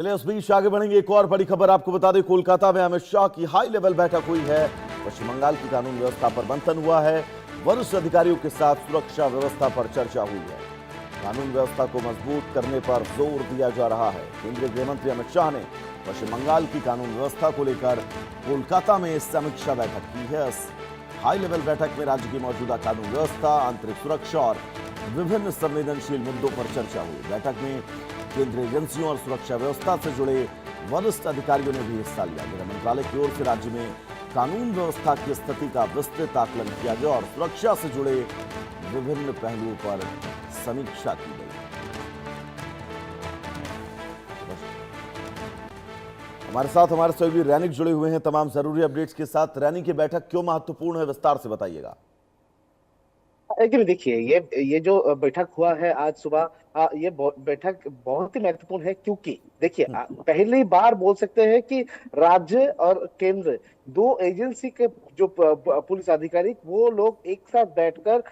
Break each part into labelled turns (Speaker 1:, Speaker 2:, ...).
Speaker 1: चलिए उस बीच आगे बढ़ेंगे। एक और बड़ी खबर आपको बता दें, कोलकाता में अमित शाह की हाई लेवल बैठक हुई है। पश्चिम बंगाल की कानून व्यवस्था पर मंथन हुआ है। वरिष्ठ अधिकारियों के साथ सुरक्षा व्यवस्था पर चर्चा हुई है। कानून व्यवस्था को मजबूत करने पर जोर दिया जा रहा है। केंद्रीय गृह मंत्री अमित शाह ने पश्चिम बंगाल की कानून व्यवस्था को लेकर कोलकाता में समीक्षा बैठक की है। इस हाई लेवल बैठक में राज्य की मौजूदा कानून व्यवस्था, आंतरिक सुरक्षा और विभिन्न संवेदनशील मुद्दों पर चर्चा हुई। बैठक में केंद्रीय एजेंसियों और सुरक्षा व्यवस्था से जुड़े वरिष्ठ अधिकारियों ने भी हिस्सा लिया। गृह मंत्रालय की ओर से राज्य में कानून व्यवस्था की स्थिति का विस्तृत आकलन किया गया और सुरक्षा से जुड़े विभिन्न पहलुओं पर समीक्षा की गई। हमारे साथ हमारे सहयोगी रैनिक जुड़े हुए हैं तमाम जरूरी अपडेट्स के साथ। रैनिक, की बैठक क्यों महत्वपूर्ण है, विस्तार से बताइएगा।
Speaker 2: लेकिन देखिए, ये जो बैठक हुआ है आज सुबह, ये बैठक बहुत ही महत्वपूर्ण है, क्योंकि देखिए, पहली बार बोल सकते हैं कि राज्य और केंद्र दो एजेंसी के जो पुलिस अधिकारी, वो लोग एक साथ बैठकर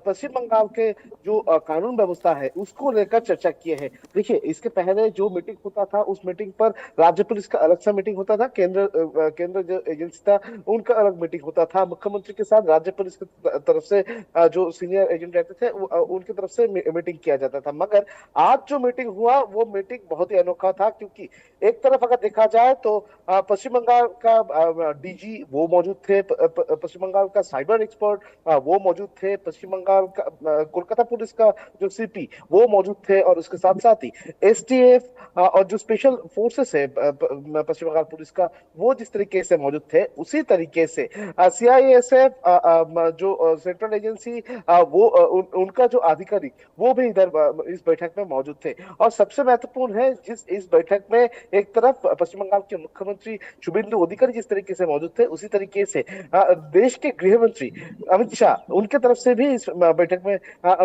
Speaker 2: पश्चिम बंगाल के जो कानून व्यवस्था है उसको लेकर चर्चा किए हैं। देखिए, इसके पहले जो मीटिंग होता था उस मीटिंग पर राज्य पुलिस का अलग सा मीटिंग होता था, केंद्र जो एजेंसी था उनका अलग मीटिंग होता था। मुख्यमंत्री के साथ राज्य पुलिस की तरफ से जो सीनियर एजेंट रहते थे उनकी तरफ से मीटिंग किया जाता था। मगर आज जो मीटिंग हुआ वो मीटिंग बहुत ही अनोखा था, क्योंकि एक तरफ अगर देखा जाए तो पश्चिम बंगाल का डीजी वो मौजूद थे, पश्चिम बंगाल का साइबर एक्सपर्ट वो मौजूद थे, पश्चिम बंगाल का कोलकाता पुलिस का जो सीपी वो मौजूद थे, और उसके साथ साथ ही एसटीएफ और जो स्पेशल फोर्सेस है पश्चिम बंगाल पुलिस का, वो जिस तरीके से मौजूद थे उसी तरीके से सीआईएसएफ जो सेंट्रल एजेंसी वो उनका जो अधिकारी वो भी इधर इस बैठक में मौजूद थे। और सबसे महत्वपूर्ण है, जिस इस बैठक में एक तरफ पश्चिम बंगाल के मुख्यमंत्री शुभेंदु अधिकारी जिस तरीके से मौजूद थे, उसी तरीके से देश के गृह मंत्री अमित शाह उनके तरफ से भी इस बैठक में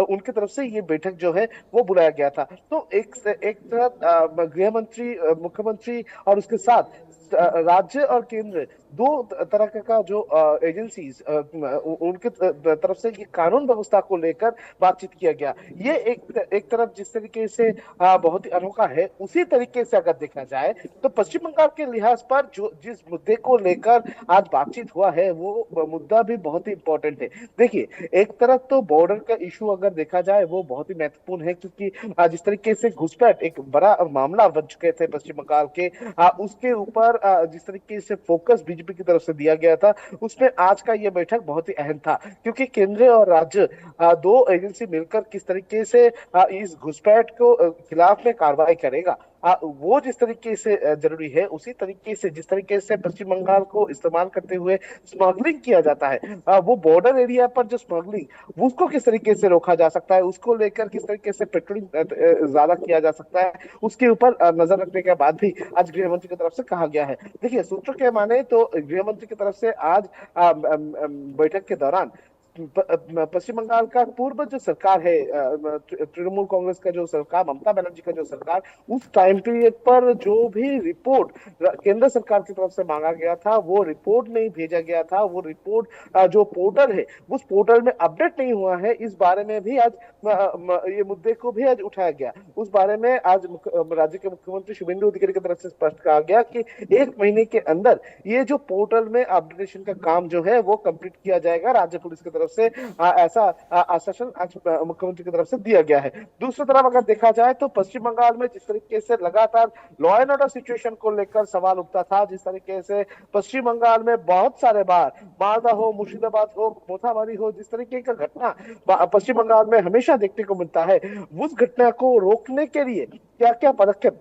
Speaker 2: उनके तरफ से ये बैठक जो है वो बुलाया गया था। तो एक तरफ गृह मंत्री, मुख्यमंत्री और उसके साथ राज्य और केंद्र दो तरह का जो एजेंसीज उनके तरफ से ये कानून व्यवस्था को लेकर बातचीत किया गया। ये एक तरफ जिस तरीके से बहुत ही अनोखा है, उसी तरीके से अगर देखा जाए तो पश्चिम बंगाल के लिहाज पर जो जिस मुद्दे को लेकर आज बातचीत हुआ है वो मुद्दा भी बहुत ही इंपॉर्टेंट है। देखिए, एक तरफ तो बॉर्डर का इशू अगर देखा जाए वो बहुत ही महत्वपूर्ण है, क्योंकि जिस तरीके से घुसपैठ एक बड़ा मामला बन चुके थे पश्चिम बंगाल के, उसके ऊपर जिस तरीके से फोकस बीजेपी की तरफ से दिया गया था, उसमें आज का ये बैठक बहुत ही अहम था। क्योंकि केंद्र और राज्य दो एजेंसी मिलकर किस तरीके से इस घुसपैठ को खिलाफ में कार्रवाई करेगा, वो जिस तरीके से जरूरी है, उसी तरीके से जिस तरीके से पश्चिम बंगाल को इस्तेमाल करते हुए स्मगलिंग किया जाता है, वो बॉर्डर एरिया पर जो स्मगलिंग उसको किस तरीके से रोका जा सकता है, उसको लेकर किस तरीके से पेट्रोलिंग ज्यादा किया जा सकता है, उसके ऊपर नजर रखने के बाद भी आज गृह मंत्री की तरफ से कहा गया है। देखिए, सूत्रों के माने तो गृह मंत्री की तरफ से आज बैठक के दौरान पश्चिम बंगाल का पूर्व जो सरकार है, तृणमूल कांग्रेस का जो सरकार, ममता बनर्जी का जो सरकार, उस टाइम पीरियड पर जो भी रिपोर्ट केंद्र सरकार की तरफ से मांगा गया था वो रिपोर्ट नहीं भेजा गया था, वो रिपोर्ट जो पोर्टल है उस पोर्टल में अपडेट नहीं हुआ है, इस बारे में भी आज ये मुद्दे को भी आज उठाया गया। उस बारे में आज राज्य के मुख्यमंत्री शुभेंदु अधिकारी की तरफ से स्पष्ट कहा गया कि 1 महीने के अंदर ये जो पोर्टल में अपडेटेशन का काम जो है वो कंप्लीट किया जाएगा। राज्य पुलिस की तरफ से ऐसा आश्वासन आज मुख्यमंत्री की तरफ से दिया गया है। दूसरी तरफ अगर देखा जाए तो पश्चिम बंगाल में जिस तरीके से लगातार लॉ एंड ऑर्डर सिचुएशन को लेकर सवाल उठता था, जिस तरीके से पश्चिम बंगाल में बहुत सारे बार मालदा हो, मुर्शिदाबाद हो, मोथाबारी हो, जिस तरीके का घटना पश्चिम बंगाल में हमेशा देखने को मिलता है, उस घटना को रोकने के लिए क्या क्या पदक्षेप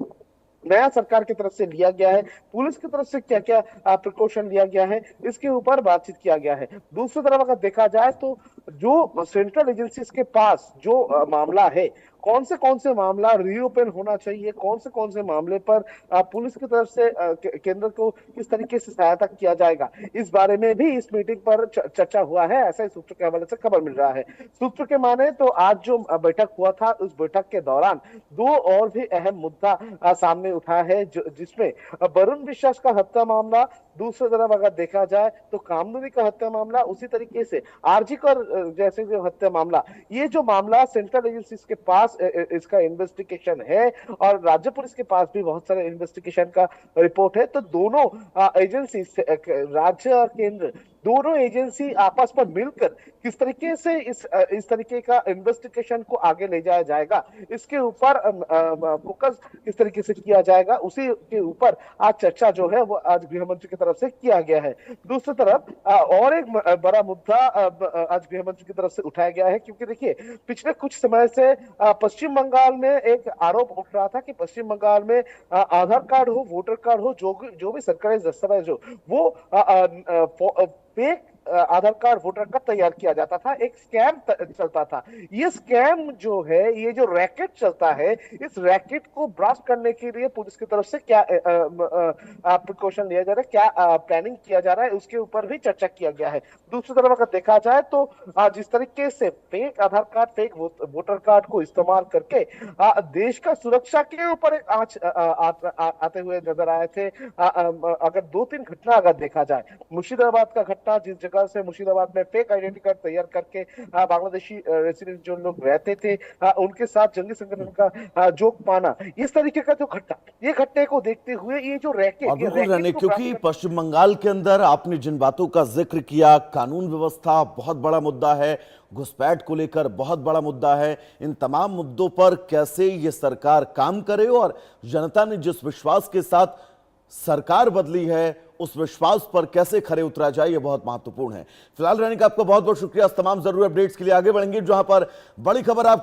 Speaker 2: नया सरकार की तरफ से लिया गया है, पुलिस की तरफ से क्या क्या प्रिकॉशन लिया गया है, इसके ऊपर बातचीत किया गया है। दूसरी तरफ अगर देखा जाए तो जो सेंट्रल एजेंसीज के पास जो मामला है, कौन से मामला रीओपन होना चाहिए, कौन से मामले पर पुलिस की तरफ से केंद्र को किस तरीके से सहायता किया जाएगा, इस बारे में भी इस मीटिंग पर चर्चा हुआ है, ऐसा ही सूत्रों के हवाले से खबर मिल रहा है। सूत्र के माने तो आज जो बैठक हुआ था उस बैठक के दौरान दो और भी अहम मुद्दा सामने उठा है, जिसमें वरुण विश्वास का हत्या मामला, दूसरी तरफ अगर देखा जाए तो कामदूनी का हत्या मामला, उसी तरीके से आरजी कर जैसे जो हत्या मामला, ये जो मामला सेंट्रल एजेंसीज के पास पास इसका इन्वेस्टिगेशन है और राज्य पुलिस के पास भी बहुत सारे इन्वेस्टिगेशन का रिपोर्ट है। तो दोनों एजेंसी, राज्य और केंद्र, दोनों एजेंसी आपस में मिलकर किस तरीके से इस तरीके का इन्वेस्टिगेशन को आगे ले जाया जाएगा, इसके ऊपर फोकस किस तरीके से किया जाएगा, उसी के ऊपर आज चर्चा जो है वो आज गृह मंत्री की तरफ से किया गया है। दूसरी तरफ और एक बड़ा मुद्दा आज गृह मंत्री की तरफ से उठाया गया है, क्योंकि देखिए पिछले कुछ समय से पश्चिम बंगाल में एक आरोप उठ रहा था कि पश्चिम बंगाल में आधार कार्ड हो, वोटर कार्ड हो, जो भी सरकारी दस्तावेज हो, वो फेक आधार कार्ड, वोटर कार्ड तैयार किया जाता था, एक स्कैम चलता था। ये स्कैम जो है, ये जो रैकेट चलता है, इस रैकेट को ब्रास्ट करने के लिए पुलिस की तरफ से क्या प्रिकॉशन लिया जा रहा है, क्या प्लानिंग किया जा रहा है, उसके ऊपर भी चर्चा किया गया है। दूसरी तरफ अगर देखा जाए तो जिस तरीके से फेक आधार कार्ड, फेक वोटर कार्ड को इस्तेमाल करके देश का सुरक्षा के ऊपर एक आंच आते हुए नजर आए थे। अगर 2-3 घटना अगर देखा जाए, मुर्शिदाबाद का घटना, जिस जगह से मुर्शिदाबाद में फेक आइडेंटिटी कार्ड तैयार करके बांग्लादेशी रेसिडेंट जो लोग रहते थे उनके साथ जंगी संगठन का जोक पाना, इस तरीके का जो घटना, ये घटने को देखते हुए ये जो रैकेट,
Speaker 1: और बिल्कुल रहने, क्योंकि पश्चिम बंगाल के अंदर आपने जिन बातों का जिक्र किया, कानून व्यवस्था बहुत बड़ा मुद्दा है, घुसपैठ को लेकर बहुत बड़ा मुद्दा है। इन तमाम मुद्दों पर कैसे ये सरकार काम करे और जनता ने जिस विश्वास के साथ सरकार बदली है उस विश्वास पर कैसे खरे उतरा जाए, ये बहुत महत्वपूर्ण है। फिलहाल रहने का आपका बहुत बहुत शुक्रिया। तमाम जरूरी अपडेट्स के लिए आगे बढ़ेंगे, जहां पर बड़ी खबर आपको